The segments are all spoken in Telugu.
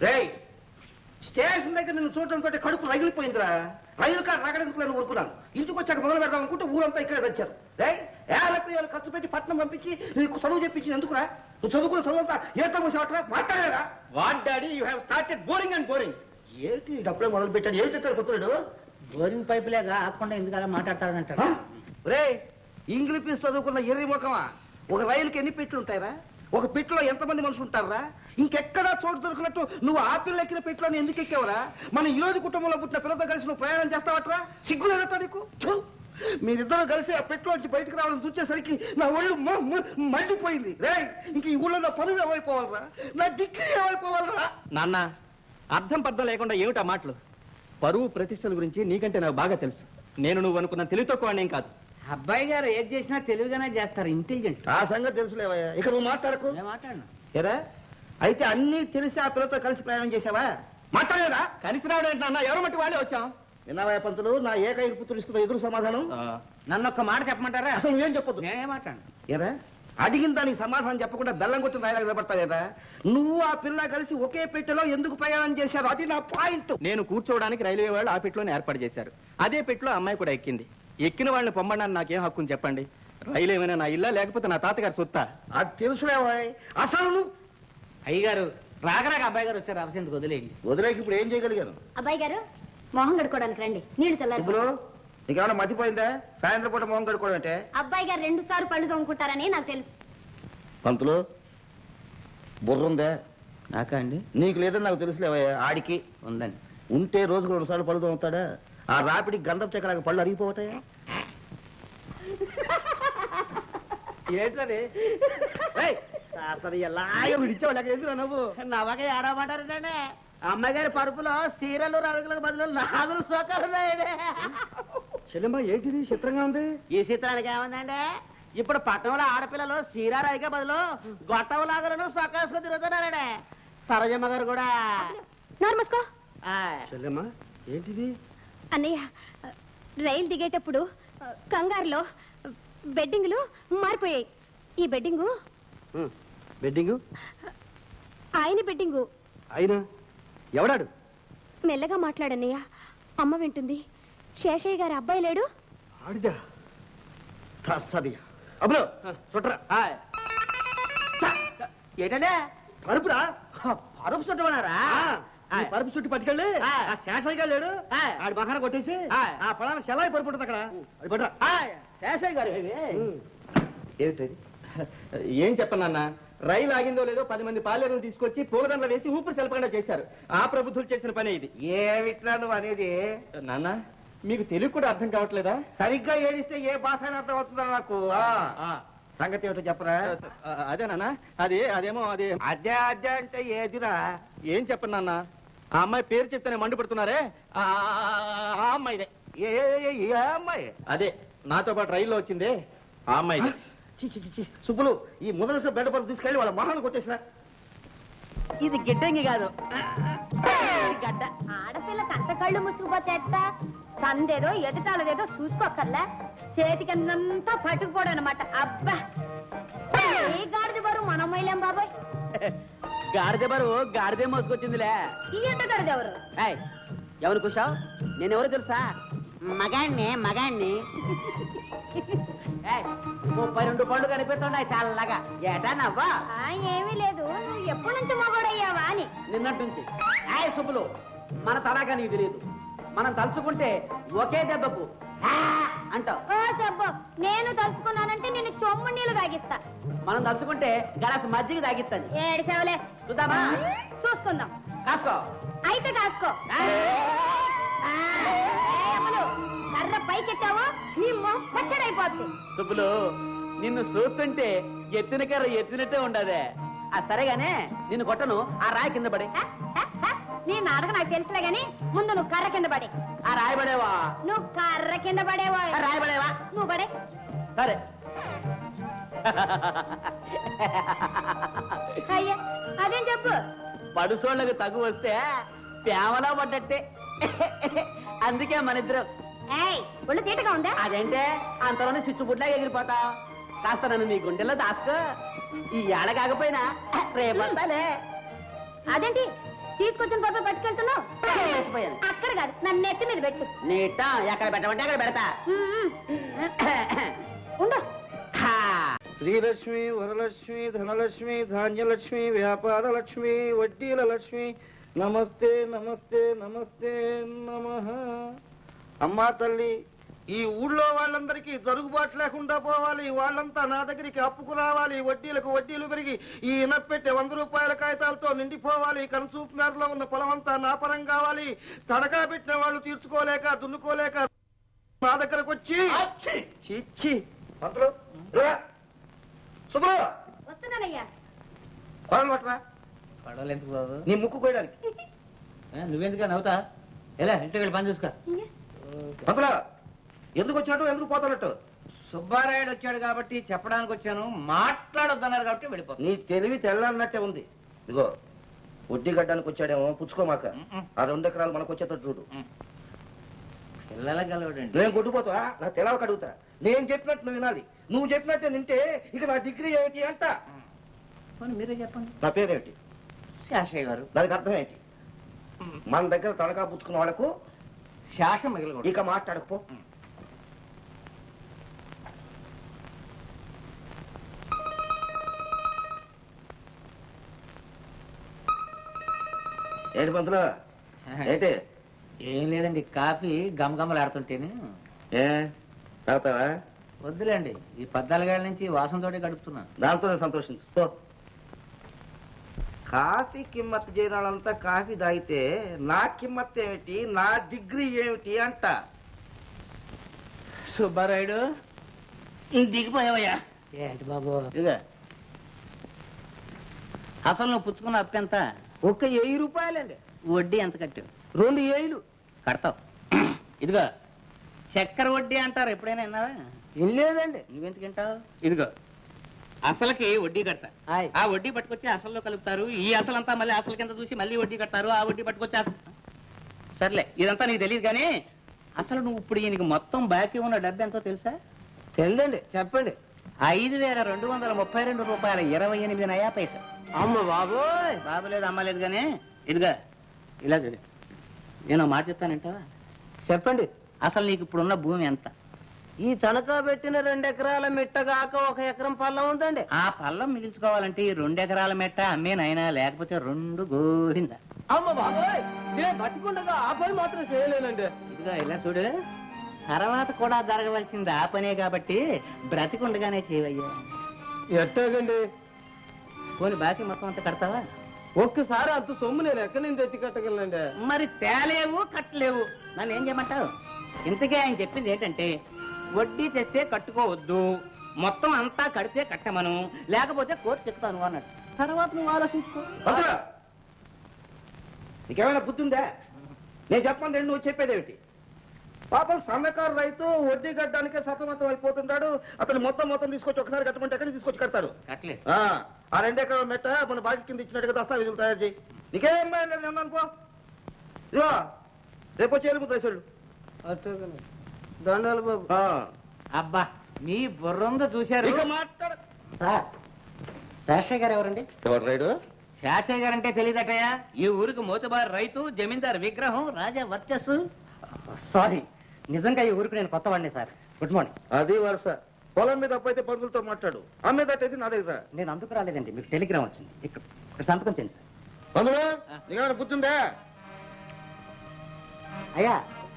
రేయ్ స్టేషన్ దగ్గర నిన్ను చూడటంతో కడుపు రగిలిపోయిందిరా. రైలు కారు రగడెందుకు నేను ఊరుకున్నాను. ఇంటికి వచ్చాక మొదలు పెడదాం అనుకుంటే ఊరంతా ఇక్కడే తెచ్చారు. రేయ్ ఏళ్ళకు ఏళ్ళు ఖర్చు పెట్టి పట్నం పంపించి నీకు చదువు చెప్పించింది ఎందుకురా? నువ్వు చదువుకున్న చదువుతా ఏటో మూసేవట్రా మాట్లాడేరా? What daddy you have started boring and boring. ఏంటి డబ్బులే మొదలు పెట్టాడు? ఏం చెప్పాడు కొత్తడు? బోరింగ్ పైపులేగా ఆకుండా ఎందుకలా మాట్లాడతాడంటారు. రే ఇంగ్లీష్ పీస్ చదువుకున్న ఎర్రి ముఖమా, ఒక రైలుకి ఎన్ని పెట్లు ఉంటాయిరా? ఒక పెట్టులో ఎంతమంది మనుషులు ఉంటారా? ఇంకెక్కడా చోటు దొరికినట్టు నువ్వు ఆ పిల్ల ఎక్కిన పెట్టులోని ఎందుకు ఎక్కావురా? మన ఈరోజు కుటుంబంలో పుట్టిన పిల్లతో కలిసి నువ్వు ప్రయాణం చేస్తావట్రా? సిగ్గులేనట్రా నీకు? మీరిద్దరూ కలిసి ఆ పెట్టులోంచి బయటకు రావడం చూసేసరికి నా ఒళ్ళు మండిపోయింది. రే ఇంక ఈ ఊళ్ళో నా పనులు ఏమైపోవాలరా? నా డిగ్రీ ఏమైపోవాలరా? నాన్న అర్థం పర్థం లేకుండా ఏమిటా మాటలు? పరువు ప్రతిష్టల గురించి నీకంటే నాకు బాగా తెలుసు. నేను నువ్వు అనుకున్న తెలివి తక్కువ ఏం కాదు. అబ్బాయి గారు ఏది చేసినా తెలివిగానే చేస్తారు, ఇంటెలిజెంట్. ఆ సంగతి తెలుసులేవయ్యా, ఇక నువ్వు మాట్లాడకు. నేను మాట్లాడను. ఏరా అయితే అన్నీ తెలిసి ఆ పిల్లతో కలిసి ప్రయాణం చేసావా? మాట్లాడేరా? కలిసి రావడం ఏంటి నాన్న? ఎవరు మట్టి వాళ్ళే వచ్చాం. విన్నావయ్య పంతులు, నా ఏకైక పుత్రుడు ఇస్తున్న ఎదురు సమాధానం? నన్ను ఒక్క మాట చెప్పమంటారా? అసలు నువ్వేం చెప్పొద్దు. నేనే మాట్లాడను. ఏరా అడిగిన దానికి సమాధానం చెప్పకుండా బెల్లం కొట్టి నాయన నిలబడతావేరా? నువ్వు ఆ పిల్ల కలిసి ఒకే పెట్టెలో ఎందుకు ప్రయాణం చేశారు? అది నా పాయింట్. నేను కూర్చోవడానికి రైల్వే వాళ్ళు ఆ పెట్టులోనే ఏర్పాటు చేశారు. అదే పెట్టులో అమ్మాయి కూడా ఎక్కింది. ఎక్కిన వాళ్ళని పొమ్మడానికి నాకేం హక్కుని చెప్పండి? రైలు ఏమైనా నా ఇల్లా లేకపోతే నా తాతగారు సొత్తా? అది తెలుసులేవాయ్. అసలు నువ్వు అయ్యగారు రాగరాక అబ్బాయి గారు వస్తే రాసేందుకు వదిలేయండి. వదిలేకి ఇప్పుడు ఏం చేయగలిగాను? అబ్బాయి గారు మొహం కడుకోవడానికి రండి, నీళ్లు చల్లారు. ఇప్పుడు నీకేమైనా మతిపోయిందా? సాయంత్రం పూట మొహం కడుకోవడం అంటే? అబ్బాయి గారు 2 సార్లు పళ్ళు తోముకుంటారని నాకు తెలుసు. పంతులు బుర్రుందా? నాకా అండి? నీకు లేదని నాకు తెలుసులేవయ్యా. ఆడికి ఉందండి. ఉంటే రోజుకు 2 సార్లు పళ్ళు తోముతాడా? ఆ రాపిడికి గంధం చెక్కడానికి పళ్ళు అరిగిపోతాయా? ఏంటది? అసలు ఎలా ఇచ్చేవాళ్ళకి ఎందుకు నువ్వు నవ్వగా ఏడమంటారండి. అమ్మాయి గారి పరుపులో సీరలు రవికులకు బదులు నాగులు సోకాలున్నాయండి. చెల్లెమ్మ ఏంటిది చిత్రంగా ఉంది? ఈ చిత్రానికి ఏముందండి? ఇప్పుడు పట్టణంలో ఆడపిల్లలు సీరారాయిగా బదులు గొట్టంలాగలను సొక్కేసుకొని తిరుగుతున్నారండి. సరోజమ్మ గారు కూడా. నోర్మస్కో చెల్లెమ్మ ఏంటిది? అన్నయ్య, రైలు దిగేటప్పుడు కంగారులో బెడ్డింగులు మారిపోయాయి. ఈ బెడ్డింగు బెడ్డింగు ఆయన బెడ్డింగు. అయినా ఎవడాడు? మెల్లగా మాట్లాడన్నయ్య, అమ్మ వింటుంది. శేషయ్య గారి అబ్బాయి లేడు? ఆడిదా? అబ్బులో చుట్రా. ఏంటంటే పరుపురా. పరుపు చుట్టమన్నారా? పరుపు చుట్టి పట్టుకెళ్ళి శేషయ్య గారు లేడు, ఆడి మహాన కొట్టేసి ఆ పొలాన సెలవు పరుపు ఉంటుంది అక్కడ. అది పట్రా. శేషయ్య గారు ఏమిటది? ఏం చెప్పనన్న? రైలు ఆగిందో లేదో 10 మంది పాలేరులు తీసుకొచ్చి పూలదండలు వేసి ఊపిరి సెలపకుండా చేశారు. ఆ ప్రభుత్వం చేసిన పని ఇది. ఏమిట్లా నువ్వు అనేది? నాన్న మీకు తెలుగు కూడా అర్థం కావట్లేదా? సరిగ్గా ఏడిస్తే ఏ భాష అర్థం అవుతుందా నాకు? సంగతి ఏమిటో చెప్పరా? అదే నాన్న, అదేమో అదే అదే అంటే ఏదిరా? ఏం చెప్పను నాన్న? ఆ అమ్మాయి పేరు చెప్తేనే మండిపడుతున్నారే, ఆ అమ్మాయిదే. ఏ అమ్మాయి? అదే నాతో పాటు రైల్లో వచ్చిందే ఆ అమ్మాయి. సుబ్బులు, ఈ మొదటి బెడ్ పరుపు తీసుకెళ్ళి వాళ్ళ మహాన్ని కొట్టేసినా. ఇది గిడ్డంగి కాదు, గడ్డ. ఆడపిల్ల కంట కళ్ళు ముసుగుపోతే సందేదో ఎదుటాలదేదో చూసుకోకర్లే. చేతికంతా పట్టుకుపోవడం అనమాట. అబ్బా, ఏ గాడిద బరువు మనం మైలేం బాబాయ్. గాడిదే బరువు గాడిదే మోసుకొచ్చిందిలే. ఈ ఎండ గాడిద ఎవరు? ఎవరు కూర్చావు? నేనెవరు తెలుసా? మగాణ్ణి 32 పళ్ళు కనిపిస్తున్నాయి చల్లగా. ఏటా నవ్వా? ఏమీ లేదు, నువ్వు ఎప్పటి నుంచి మగోడయ్యావా అని. నిన్నట్టుంచి. సుబ్బులు, మన తలాగా నీకు తెలియదు. మనం తలుచుకుంటే ఒకే దెబ్బకు అంటావు. నేను తలుచుకున్నానంటే నేను చొమ్ము నీళ్ళు తాగిస్తా. మనం తలుచుకుంటే గలాసు మజ్జిగ తాగిస్తాను. ఏడిసేవలే, చూద్దామా? చూసుకుందాం. కాసుకో. అయితే కాసుకో. కర్ర పైకెత్తావో నీ మొహం పచ్చడైపోద్ది. సుబ్బులు, నిన్ను చూస్తుంటే ఎత్తిన కర్ర ఎత్తినట్టే ఉండదే. సరేగానే నిన్ను కొట్టను. ఆ రాయి కింద పడి. నీ నాటక నాకు తెలుసులే గాని ముందు నువ్వు కర్ర కింద పడి. ఆ రాయి పడేవా? నువ్వు కర్ర కింద పడేవా? రాయి పడేవా? నువ్వు పడే. సరే. అయ్యా అదేం చెప్పు. పడుసోళ్ళకి తగు వస్తే ప్రేమలా పడ్డట్టే. అందుకే మన ఇద్దరం. ఒళ్ళు తీటగా ఉందా? అదేంటే అంతలోనే చిచ్చుబుడ్లా ఎగిరిపోతా. కాస్త నన్ను నీ గుండెల్లో దాచుకో. ఈ ఏడ కాకపోయినా రేపంతాలే. అదేంటి తీసుకొచ్చిన పరుపులు పట్టుకెళ్తున్నావు మర్చిపోయాను. అక్కడ కాదు నన్ను నెత్తి మీద పెట్టు నీట ఎక్కడ పెట్టమంటే అక్కడ పెడతా. ఉండు శ్రీలక్ష్మి, వరలక్ష్మి, ధనలక్ష్మి, ధాన్యలక్ష్మి, వ్యాపార లక్ష్మి, వడ్డీల లక్ష్మి, నమస్తే నమస్తే నమస్తే నమః. అమ్మా తల్లి, ఈ ఊళ్ళో వాళ్ళందరికీ జరుగుబాటు లేకుండా పోవాలి. వాళ్ళంతా నా దగ్గరికి అప్పుకు రావాలి. వడ్డీలకు వడ్డీలు పెరిగి ఈ ఇనపెట్టె 100 రూపాయల కాగితాలతో నిండిపోవాలి. కన్సూప్ మేరలో ఉన్న పొలం అంతా నా పరం కావాలి. తడకా పెట్టిన వాళ్ళు తీర్చుకోలేక దున్నుకోలేక నా దగ్గరకు వచ్చి చిచ్చి పంతులు, రా. శుభ్రం వస్తున్నానయ్యా. కొడలు పట్టరా. పడవలు ఎందుకు బాబు? నీ ముక్కు కోయడానికి. నువ్వెందుకు నవ్వుతా? ఎలా ఇంటికి వెళ్ళి పని చూసుకో. పంతులు, ఎందుకు వచ్చినట్టు ఎందుకు పోతున్నట్టు? సుబ్బారాయుడు వచ్చాడు కాబట్టి చెప్పడానికి వచ్చాను. మాట్లాడొద్దన్నారు కాబట్టి వెళ్ళిపో. నీ తెలివి తెల్లన్నట్టే ఉంది. ఇదిగో వడ్డీ గడ్డానికి వచ్చాడేమో, పుచ్చుకోమాక. ఆ 2 ఎకరాలు మనకు వచ్చేటట్టు చూడు. పిల్లల గలవడండి. నేను కొట్టుపోతా, నా తెలవక అడుగుతా. నేను చెప్పినట్టు నువ్వు వినాలి. నువ్వు చెప్పినట్టే నింటే ఇక నా డిగ్రీ ఏమిటి అంట. మీరే చెప్పండి. నా పేరేమిటి? శాషయ్య గారు. దానికి అర్థం ఏంటి? మన దగ్గర తనఖా పుచ్చుకున్న వాళ్ళకు శాషం మిగిలి ఇక మాట్లాడకపో. ఏంటి పంతులు, ఏంటి? ఏం లేదండి, కాఫీ గమగమలాడుతుంటేనే. ఏ తాగుతావా? వద్దులేండి, ఈ 14 ఏళ్ల నుంచి వాసనతోటే గడుపుతున్నా. దాంతో నేను సంతోషించు పో. కాఫీ కిమ్మత్తు చేయని వాళ్ళంతా కాఫీ తాగితే నా కిమ్మత్ ఏమిటి, నా డిగ్రీ ఏమిటి అంట. సుబ్బారాయుడు దిగిపోయావయ్యా. ఏంటి బాబు? ఇదిగా అసలు నువ్వు పుచ్చుకున్న అప్పు ఎంత? 1000 రూపాయలండి. వడ్డీ ఎంత కట్టావు? 2000 కడతావు. ఇదిగో చక్కెర వడ్డీ అంటారు, ఎప్పుడైనా విన్నావా? లేదండి. నువ్వెందుకు వింటావు? ఇదిగో అసలుకి వడ్డీ కడతా. ఆయ్. ఆ వడ్డీ పట్టుకొచ్చి అసల్లో కలుపుతారు. ఈ అసలంతా మళ్ళీ అసలు కింద చూసి మళ్ళీ వడ్డీ కడతారు. ఆ వడ్డీ పట్టుకొచ్చి సర్లే, ఇదంతా నీకు తెలియదు. కానీ అసలు నువ్వు ఇప్పుడు ఈయనకి మొత్తం బాకీ ఉన్న డబ్బు ఎంతో తెలుసా? తెలియదండి, చెప్పండి. 5232 రూపాయల 28 నయా పైసా. అమ్మ బాబోయ్. బాబులేదు అమ్మలేదు. కానీ ఇదిగా ఇలా చూడు, నేను మాట చెప్తానంటావా? చెప్పండి. అసలు నీకు ఇప్పుడున్న భూమి ఎంత? ఈ తనఖా పెట్టిన 2 ఎకరాల మిట్టగాక 1 ఎకరం పల్లం ఉందండి. ఆ పల్లం మిగిల్చుకోవాలంటే 2 ఎకరాల మెట్ట అమ్మేనైనా, లేకపోతే 2 గోహిందా. అమ్మ బాబోయ్, నేను బతికుండగా ఆ పని మాత్రం చేయలేనండి. ఇదిగా ఇలా చూడు, తర్వాత కూడా జరగవలసింది ఆ పనే కాబట్టి బ్రతికుండగానే చేయవయ్యా. ఎట్టాగండి? పోనీ బాకీ మొత్తం అంతా కడతావా? ఒక్కసారి అంత సొమ్ము నేను ఎక్కడి నుంచి తెచ్చి కట్టగలనండి? మరి తేలేవు కట్టలేవు, నన్ను ఏం చేయమంటావు? ఇంతకే ఆయన చెప్పింది ఏంటంటే, వడ్డీ తెస్తే కట్టుకోవద్దు, మొత్తం అంతా కడితే కట్టమను, లేకపోతే కోర్టు చెప్తాను అన్నాడు. తర్వాత నువ్వు ఆలోచించుకో. పంతులు, నీకేమైనా బుద్ధి ఉందా? నేను చెప్పండి, నువ్వు చెప్పేదేమిటి? పాపం సన్నకారు రైతు వడ్డీ కట్టడానికే సతమతం అయిపోతుంటాడు. అతను మొత్తం తీసుకొచ్చి ఒకసారి కట్టమంటే ఎక్కడికి తీసుకొచ్చి కడతాడు? కట్టలేదు. ఆ 2 ఎకరాల మెట్ట మన బాకీ కింద ఇచ్చినట్టుగా దస్తావేజులు తయారు చేయి. నీకేం భయం లేదు, నేను అనుకో. ఇదిగో రేపు వచ్చి ఎలుగుతాయి చెల్లు. అట్టాగండి, దండాలు బాబు. అబ్బా, మీ బుర్రందో చూశారు. ఇక మాట్లాడ. సార్, శాషయ్య గారు ఎవరండి? ఎవరు రైడు? శాషయ్య గారు అంటే తెలియదటయా? ఈ ఊరికి మోతుబారు రైతు, జమీందారు విగ్రహం, రాజా వర్చస్సు. సారీ, నిజంగా ఈ ఊరికి నేను కొత్త వాడిని సార్. Good morning. అది వరుస. పొలం మీద అప్పు అయితే పంతులతో మాట్లాడు, అమ్మేదట్టయితే నా దగ్గర. నేను అందుకు రాలేదండి, మీకు టెలిగ్రామ్ వచ్చింది. ఇక్కడ సంతకం చేయండి సార్. పంతులు, నీకేమైనా బుద్ధి ఉందా? అయ్యా,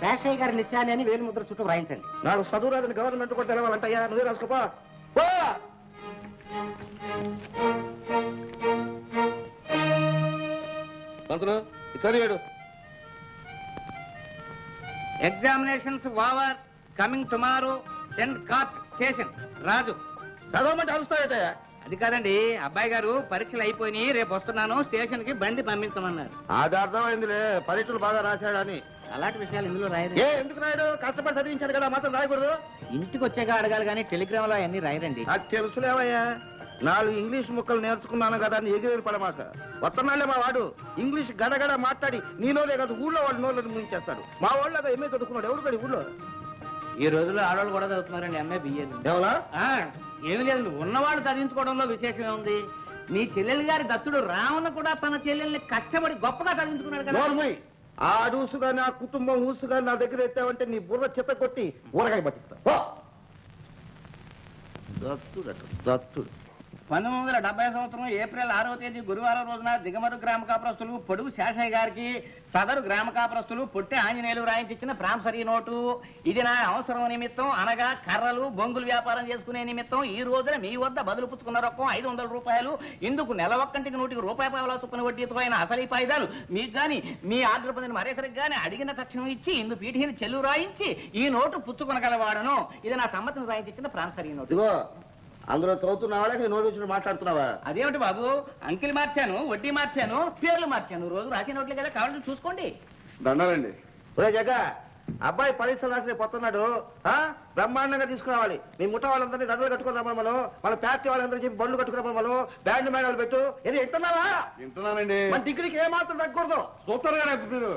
శాషయ్య గారి నిశ్చాని అని వేలు ముద్ర చుట్టూ రాయించండి. నాకు చదువు రాదని గవర్నమెంట్ కూడా తెలవాలంటయ్యా, నువ్వే రాసుకోపా. పో. పంతులు, చదివాడు. Examinations over, coming tomorrow, ten cart station. Raju. చదవమంటే అరుస్తాయటయ్యా. అది కాదండి, అబ్బాయి గారు పరీక్షలు అయిపోయి రేపు వస్తున్నాను, స్టేషన్ కి బండి పంపించమన్నారు. అది అర్థమైందిలే, పరీక్షలు బాగా రాశాడని. అలాంటి విషయాలు ఇందులో రాయరు. ఎందుకు రాయడు? కష్టపడి చదివించాడు కదా, మాత్రం రాయకూడదు. ఇంటికి వచ్చాక అడగాలి కానీ టెలిగ్రామ్ లో అన్ని రాయరండి. నాకు తెలుసులేవయ్యా, 4 ఇంగ్లీష్ ముక్కలు నేర్చుకున్నాను కదా అని ఎగిరేడు పడమాక. వస్తున్నాళ్లే మా వాడు ఇంగ్లీష్ గడగడ మాట్లాడి నీలోనే కాదు ఊళ్ళో వాళ్ళు నోళ్ళని ముంచేస్తాడు. మా వాళ్ళు కదా ఎంఏ చదువుకున్నాడు, ఎవడు కదా ఊళ్ళో. ఈ రోజుల్లో ఆడవాళ్ళు కూడా చదువుతున్నారండి ఎంఏ బిఏలు. ఎవరా? ఏమి లేదండి, ఉన్నవాళ్ళు చదివించుకోవడంలో విశేషం ఏముంది? మీ చెల్లెలు గారి దత్తుడు రావణ కూడా తన చెల్లెల్ని కష్టపడి గొప్పగా చదివించుకున్నాడు కదా. నోర్మయ్, ఆ ఊసుగా నా కుటుంబం ఊసుగా నా దగ్గర ఎత్తావంటే నీ బుర్ర చెత్త కొట్టి ఊరగాయ పట్టిస్తా. దత్తుడు 1970 సంవత్సరం ఏప్రిల్ 6వ తేదీ గురువారం రోజున దిగమరు గ్రామ కాపురస్తులు పొడుగు శేషయ్య గారికి సదరు గ్రామ కాపురస్తులు పొట్టి ఆంజనేయులు రాయించిచ్చిన ప్రాంసరీ నోటు. ఇది నా అవసరం నిమిత్తం అనగా కర్రలు బొంగులు వ్యాపారం చేసుకునే నిమిత్తం ఈ రోజున మీ వద్ద బదులు పుచ్చుకున్న రొక్కం 500 రూపాయలు. ఇందుకు నెల ఒక్కంటికి 100 రూపాయల పావలా చొప్పున వడ్డీతో అయిన అసలు పైదాలు మీకు గాని మీ ఆర్డర్ పొందిన మరేసరికి గాని అడిగిన తక్షణం ఇచ్చి ఇందు పీఠిని చెల్లు రాయించి ఈ నోటు పుచ్చుకొనగలవాడను. ఇది నా సమ్మతిని రాయించిచ్చిన ప్రాంసరీ నోటు. అందులో చదువుతున్నావా లేక నోటు మాట్లాడుతున్నావా? అదేమిటి బాబు, అంకెలు మార్చాను, వడ్డీ మార్చాను, పేర్లు మార్చాను. రోజు రాసిన నోట్లే కదా, కావాలని చూసుకోండి. దండాలండి. ఒరే జగ, అబ్బాయి పరీక్షలు రాసిన పోతున్నాడు, బ్రహ్మాండంగా తీసుకురావాలి. మీ ముఠా వాళ్ళందరినీ దండలు కట్టుకున్నామని మన ఫ్యాక్టరీ వాళ్ళందరూ చెప్పి బండ్లు కట్టుకున్నామని మనం బ్యాండ్ మేళాలు పెట్టు. ఇది వింటున్నావా? వింటున్నానండి. మన డిగ్రీకి ఏమాత్రం తగ్గకూడదు. సూపర్ గా మీరు.